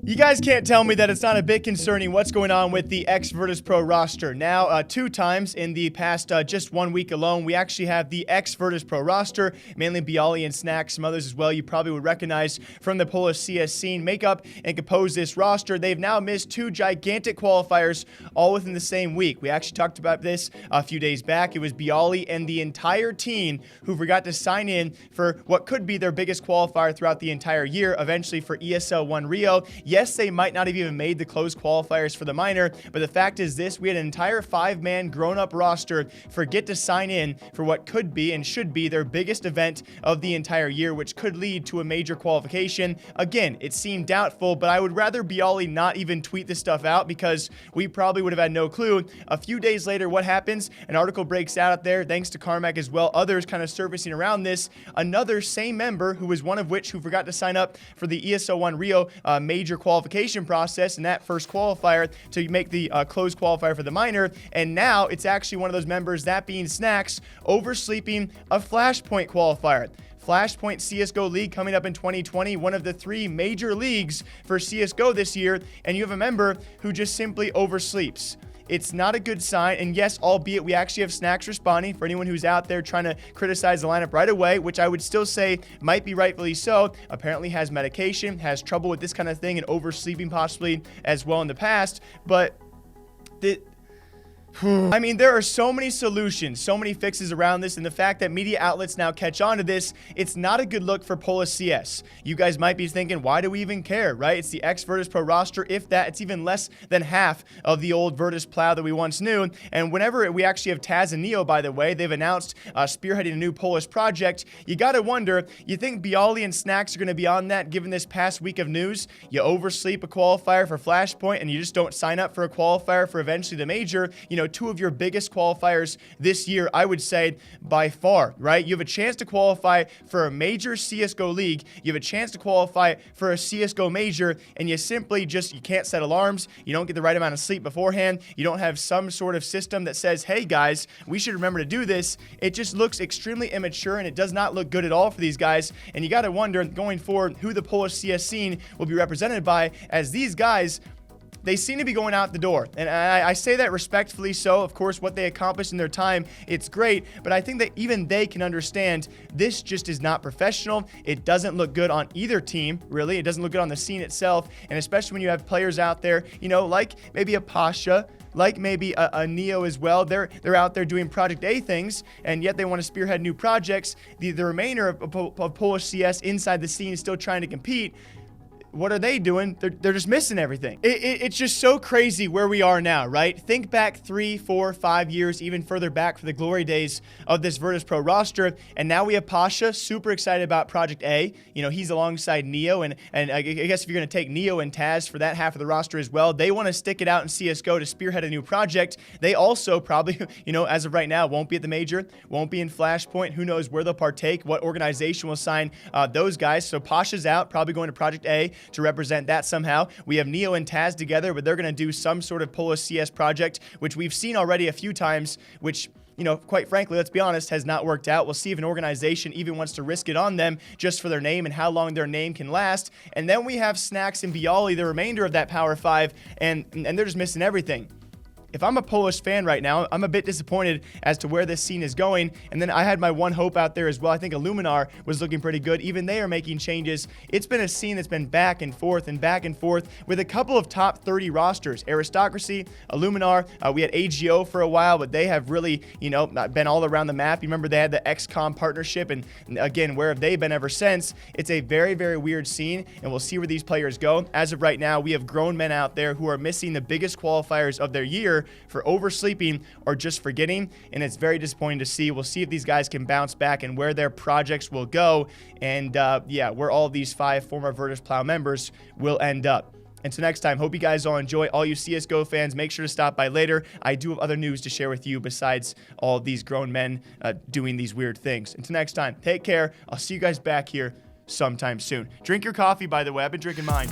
You guys can't tell me that it's not a bit concerning what's going on with the ex-Virtus.pro roster. Now, 2 times in the past just 1 week alone, we actually have the ex-Virtus.pro roster, mainly Byali and Snax, some others as well you probably would recognize from the Polish CS scene, make up and compose this roster. They've now missed 2 gigantic qualifiers all within the same week. We actually talked about this a few days back. It was Byali and the entire team who forgot to sign in for what could be their biggest qualifier throughout the entire year, eventually for ESL 1 Rio. Yes, they might not have even made the closed qualifiers for the minor, but the fact is this: we had an entire 5-man grown-up roster forget to sign in for what could be and should be their biggest event of the entire year, which could lead to a major qualification. Again, it seemed doubtful, but I would rather Byali not even tweet this stuff out because we probably would have had no clue. A few days later, what happens? An article breaks out there, thanks to Carmack as well, others kind of surfacing around this. Another same member, who was one of which who forgot to sign up for the ESL 1 Rio major qualification process in that first qualifier to make the closed qualifier for the minor, and now it's actually one of those members, that being Snax, oversleeping a Flashpoint qualifier. Flashpoint CSGO League coming up in 2020, one of the 3 major leagues for CSGO this year, and you have a member who just simply oversleeps. It's not a good sign, and yes, albeit we actually have Snax responding for anyone who's out there trying to criticize the lineup right away, which I would still say might be rightfully so. Apparently has medication, has trouble with this kind of thing, and oversleeping possibly as well in the past, but I mean, there are so many solutions, so many fixes around this, and the fact that media outlets now catch on to this, it's not a good look for Polish CS. You guys might be thinking, why do we even care, right? It's the ex-Virtus.pro roster. If that, it's even less than half of the old Virtus plow that we once knew. And whenever we actually have Taz and Neo, by the way, they've announced spearheading a new Polish project. You got to wonder, you think Byali and Snax are going to be on that given this past week of news? You oversleep a qualifier for Flashpoint and you just don't sign up for a qualifier for eventually the major, you know, 2 of your biggest qualifiers this year, I would say, by far, right? You have a chance to qualify for a major CSGO league. You have a chance to qualify for a CSGO major, and you simply you can't set alarms. You don't get the right amount of sleep beforehand. You don't have some sort of system that says, hey guys, we should remember to do this. It just looks extremely immature, and it does not look good at all for these guys. And you got to wonder, going forward, who the Polish CS scene will be represented by, as these guys, they seem to be going out the door. And I say that respectfully so. Of course, what they accomplished in their time, it's great. But I think that even they can understand this just is not professional. It doesn't look good on either team, really. It doesn't look good on the scene itself. And especially when you have players out there, you know, like maybe a Pasha, like maybe a Neo as well. They're out there doing Project A things, and yet they want to spearhead new projects. The remainder of Polish CS inside the scene is still trying to compete. What are they doing? They're just missing everything. It's just so crazy where we are now, right? Think back 3, 4, 5 years, even further back for the glory days of this Virtus.pro roster. And now we have Pasha, super excited about Project A. You know, he's alongside Neo. And I guess if you're going to take Neo and Taz for that half of the roster as well, they want to stick it out in CSGO to spearhead a new project. They also probably, you know, as of right now, won't be at the major, won't be in Flashpoint. Who knows where they'll partake, what organization will sign those guys. So Pasha's out, probably going to Project A to represent that somehow. We have Neo and Taz together, but they're going to do some sort of Polish CS project, which we've seen already a few times, which, you know, quite frankly, let's be honest, has not worked out. We'll see if an organization even wants to risk it on them just for their name and how long their name can last. And then we have Snax and Byali, the remainder of that Power 5, and they're just missing everything. If I'm a Polish fan right now, I'm a bit disappointed as to where this scene is going. And then I had my one hope out there as well. I think Illuminar was looking pretty good. Even they are making changes. It's been a scene that's been back and forth with a couple of top 30 rosters. Aristocracy, Illuminar, we had AGO for a while, but they have really, you know, been all around the map. You remember they had the XCOM partnership, and again, where have they been ever since? It's a very, very weird scene, and we'll see where these players go. As of right now, we have grown men out there who are missing the biggest qualifiers of their year for oversleeping or just forgetting, and it's very disappointing to see. We'll see if these guys can bounce back and where their projects will go, and yeah, where all of these 5 former Virtus Plow members will end up. Until next time, hope you guys all enjoy. All you CSGO fans, make sure to stop by later. I do have other news to share with you besides all of these grown men doing these weird things. Until next time, take care. I'll see you guys back here sometime soon. Drink your coffee, by the way. I've been drinking mine.